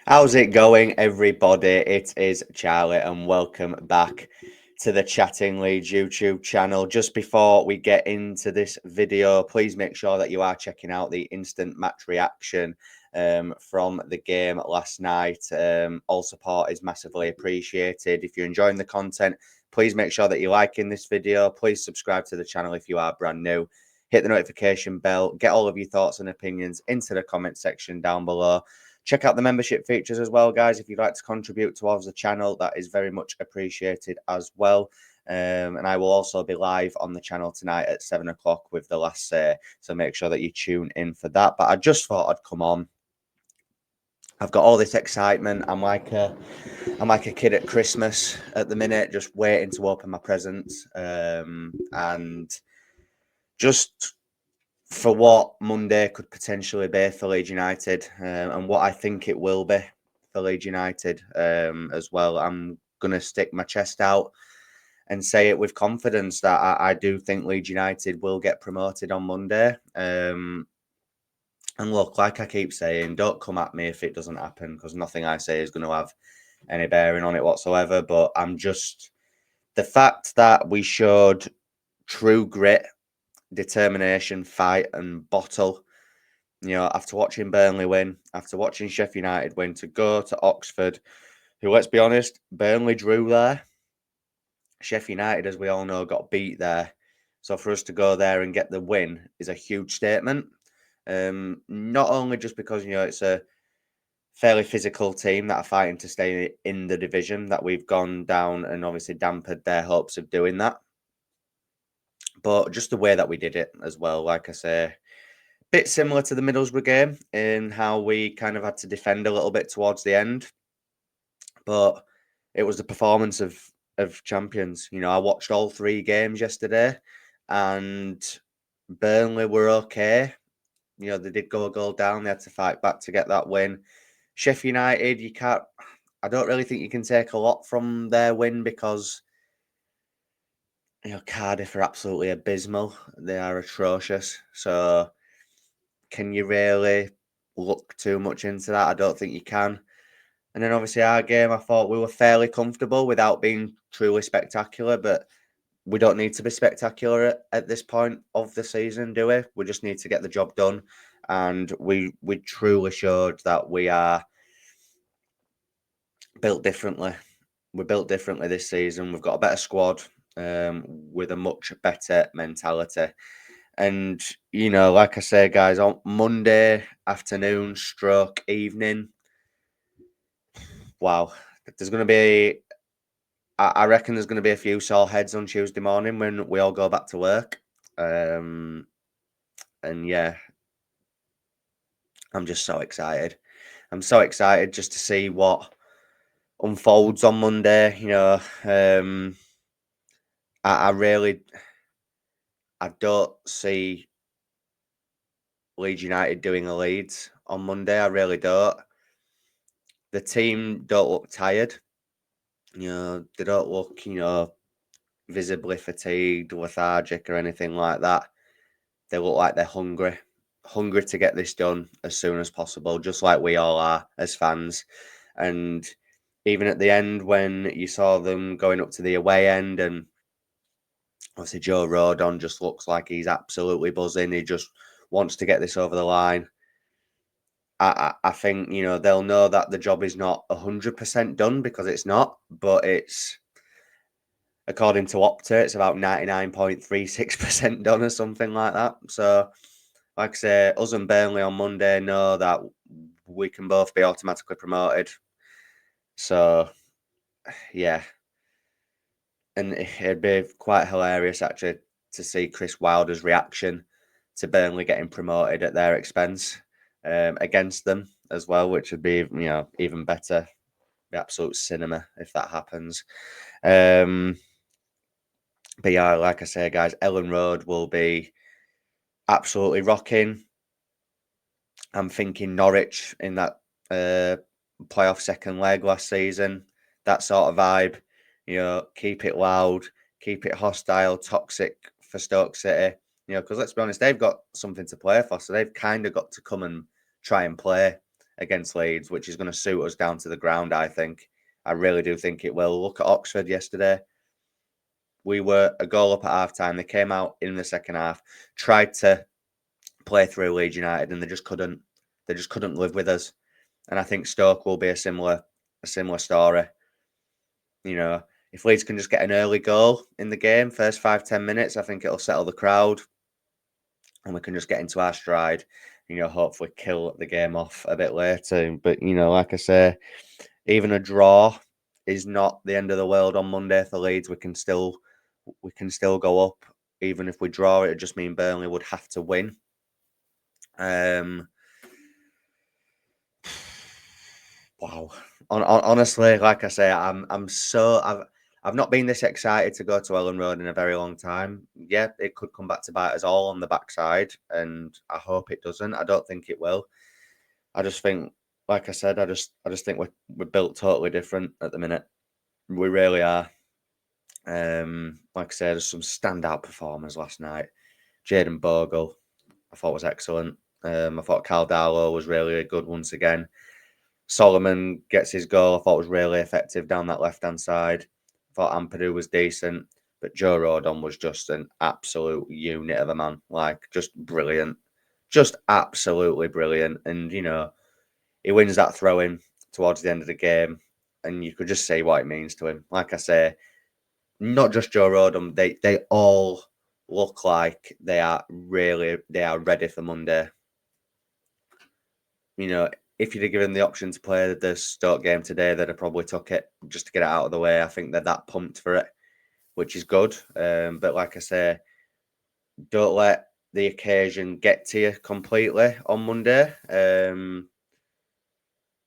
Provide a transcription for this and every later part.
How's it going, everybody? It is Charlie, and welcome back to the Chatting Leeds YouTube channel. Just before we get into this video, please make sure that you are checking out the instant match reaction from the game last night. All support is massively appreciated. If you're enjoying the content, please make sure that you're liking this video. Please subscribe to the channel if you are brand new. Hit the notification bell. Get all of your thoughts and opinions into the comment section down below. Check out the membership features as well, guys. If you'd like to contribute towards the channel, that is very much appreciated as well. And I will also be live on the channel tonight at 7 o'clock with the last say. So make sure that you tune in for that. But I just thought I'd come on. I've got all this excitement. I'm like a kid at Christmas at the minute, just waiting to open my presents. And just for what Monday could potentially be for Leeds United, and what I think it will be for Leeds United as well. I'm going to stick my chest out and say it with confidence that I do think Leeds United will get promoted on Monday. And look, like I keep saying, don't come at me if it doesn't happen, because nothing I say is going to have any bearing on it whatsoever. But the fact that we showed true grit, determination, fight, and bottle. After watching Burnley win, after watching Sheffield United win, to go to Oxford, who, let's be honest, Burnley drew there. Sheffield United, as we all know, got beat there. So for us to go there and get the win is a huge statement. Not only just because, it's a fairly physical team that are fighting to stay in the division, that we've gone down and obviously dampened their hopes of doing that, but just the way that we did it as well. Like I say, bit similar to the Middlesbrough game in how we kind of had to defend a little bit towards the end, but it was the performance of champions. I watched all 3 games yesterday, and Burnley were okay. They did go a goal down. They had to fight back to get that win. Sheffield United, I don't really think you can take a lot from their win, because Cardiff are absolutely abysmal. They are atrocious. So can you really look too much into that? I don't think you can. And then obviously our game, I thought we were fairly comfortable without being truly spectacular, but we don't need to be spectacular at this point of the season, do we? We just need to get the job done. And we truly showed that we are built differently. We're built differently this season. We've got a better squad with a much better mentality. And, like I say, guys, on Monday afternoon stroke evening, wow, there's going to be, I reckon there's going to be a few sore heads on Tuesday morning when we all go back to work. And yeah, I'm just so excited. I'm so excited just to see what unfolds on Monday. I don't see Leeds United doing a Leeds on Monday. I really don't. The team don't look tired. They don't look, visibly fatigued, lethargic, or anything like that. They look like they're hungry to get this done as soon as possible, just like we all are as fans. And even at the end, when you saw them going up to the away end, and obviously Joe Rodon just looks like he's absolutely buzzing. He just wants to get this over the line. I think, they'll know that the job is not 100% done, because it's not, but it's, according to Opta, it's about 99.36% done or something like that. So, like I say, us and Burnley on Monday know that we can both be automatically promoted. So, yeah. And it'd be quite hilarious, actually, to see Chris Wilder's reaction to Burnley getting promoted at their expense against them as well, which would be, even better. The absolute cinema if that happens. But yeah, like I say, guys, Ellen Road will be absolutely rocking. I'm thinking Norwich in that playoff second leg last season. That sort of vibe. Keep it loud, keep it hostile, toxic for Stoke City. Because let's be honest, they've got something to play for, so they've kind of got to come and try and play. against Leeds, which is going to suit us down to the ground, I think. I really do think it will. Look at Oxford yesterday. We were a goal up at half-time. They came out in the second half, tried to play through Leeds United, and they just couldn't. They just couldn't live with us. And I think Stoke will be a similar story. You know, if Leeds can just get an early goal in the game, first 5-10 minutes, I think it'll settle the crowd, and we can just get into our stride. You know, hopefully kill the game off a bit later. But you know, like I say, even a draw is not the end of the world on Monday for Leeds. We can still go up. Even if we draw, it would just mean Burnley would have to win. Wow. Honestly, like I say, I've not been this excited to go to Ellen Road in a very long time. Yeah, it could come back to bite us all on the backside, and I hope it doesn't. I don't think it will. I just think, like I said, I just think we're built totally different at the minute. We really are. Like I said, there's some standout performers last night. Jaden Bogle, I thought was excellent. I thought Caldalo was really good once again. Solomon gets his goal. I thought was really effective down that left-hand side. I thought Ampadu was decent, but Joe Rodon was just an absolute unit of a man. Like, just brilliant. Just absolutely brilliant. And, you know, he wins that throw-in towards the end of the game, and you could just see what it means to him. Like I say, not just Joe Rodon, they all look like they are ready for Monday. You know, if you'd have given the option to play the Stoke game today, they'd have probably took it just to get it out of the way. I think they're that pumped for it, which is good. But like I say, don't let the occasion get to you completely on Monday.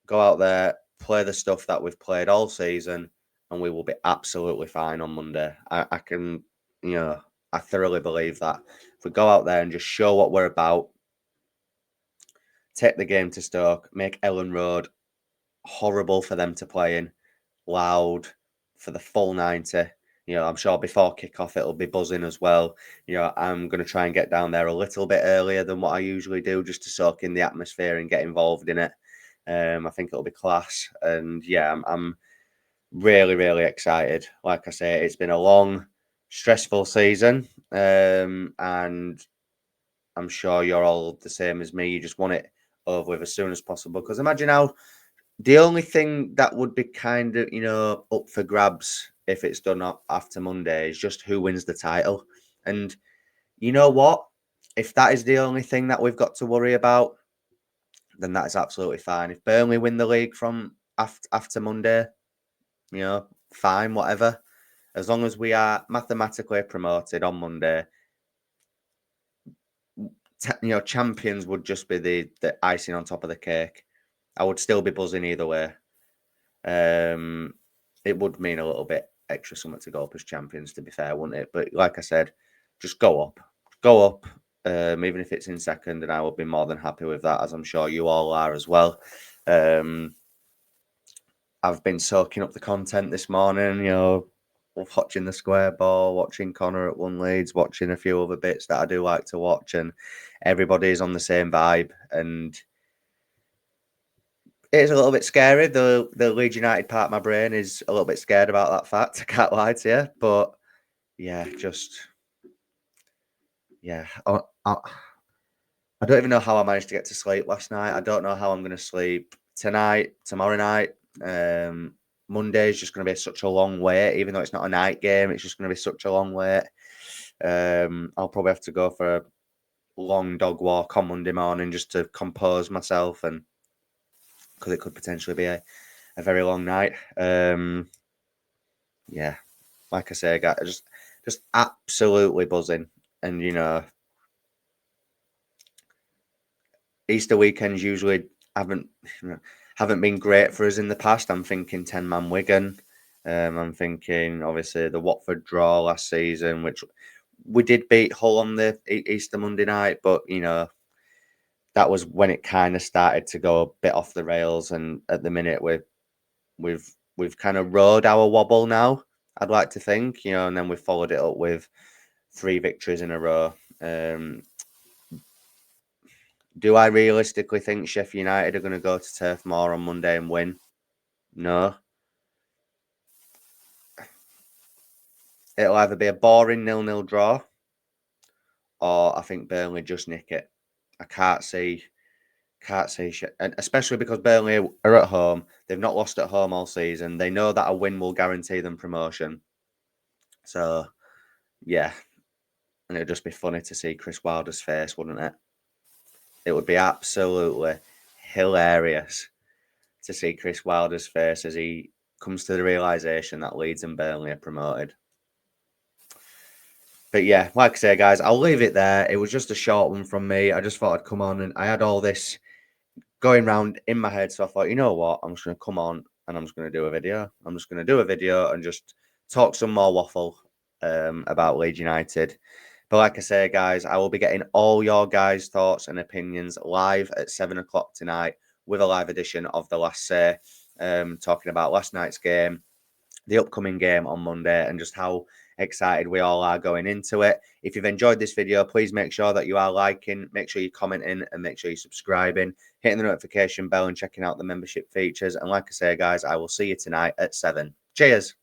Go out there, play the stuff that we've played all season, and we will be absolutely fine on Monday. I can, you know, I thoroughly believe that. If we go out there and just show what we're about, take the game to Stoke, make Ellen Road horrible for them to play in, loud for the full 90. You know, I'm sure before kickoff it'll be buzzing as well. You know, I'm going to try and get down there a little bit earlier than what I usually do just to soak in the atmosphere and get involved in it. I think it'll be class. And yeah, I'm really, really excited. Like I say, it's been a long, stressful season. And I'm sure you're all the same as me. You just want it over with as soon as possible. Because imagine how the only thing that would be kind of, you know, up for grabs if it's done after Monday is just who wins the title. And you know what? If that is the only thing that we've got to worry about, then that is absolutely fine. If Burnley win the league from after Monday, you know, fine, whatever. As long as we are mathematically promoted on Monday, you know, champions would just be the icing on top of the cake. I would still be buzzing either way. It would mean a little bit extra something to go up as champions, to be fair, wouldn't it? But like I said, just go up. Even if it's in second, and I would be more than happy with that, as I'm sure you all are as well. I've been soaking up the content this morning, you know, watching the square ball, watching Connor at One Leeds, watching a few other bits that I do like to watch, and everybody's on the same vibe. And it is a little bit scary. The Leeds United part of my brain is a little bit scared about that fact. I can't lie to you, but yeah, I don't even know how I managed to get to sleep last night. I don't know how I'm going to sleep tonight, tomorrow night. Monday is just going to be such a long wait, even though it's not a night game. It's just going to be such a long wait. I'll probably have to go for a long dog walk on Monday morning just to compose myself, and because it could potentially be a very long night. Yeah, like I say, I got just absolutely buzzing, and you know, Easter weekends usually haven't been great for us in the past. I'm thinking 10-man Wigan. I'm thinking obviously the Watford draw last season, which we did beat Hull on the Easter Monday night, but you know, that was when it kind of started to go a bit off the rails. And at the minute, we've kind of rode our wobble now, I'd like to think, you know, and then we followed it up with 3 victories in a row. Do I realistically think Sheffield United are going to go to Turf Moor on Monday and win? No. It'll either be a boring 0-0 draw, or I think Burnley just nick it. I can't see and especially because Burnley are at home. They've not lost at home all season. They know that a win will guarantee them promotion. So, yeah. And it would just be funny to see Chris Wilder's face, wouldn't it? It would be absolutely hilarious to see Chris Wilder's face as he comes to the realisation that Leeds and Burnley are promoted. But yeah, like I say, guys, I'll leave it there. It was just a short one from me. I just thought I'd come on, and I had all this going round in my head. So I thought, you know what? I'm just going to come on and I'm just going to do a video. I'm just going to do a video and just talk some more waffle about Leeds United. But like I say, guys, I will be getting all your guys' thoughts and opinions live at 7 o'clock tonight with a live edition of The Last Say, talking about last night's game, the upcoming game on Monday, and just how excited we all are going into it. If you've enjoyed this video, please make sure that you are liking, make sure you're commenting, and make sure you're subscribing, hitting the notification bell and checking out the membership features. And like I say, guys, I will see you tonight at 7. Cheers.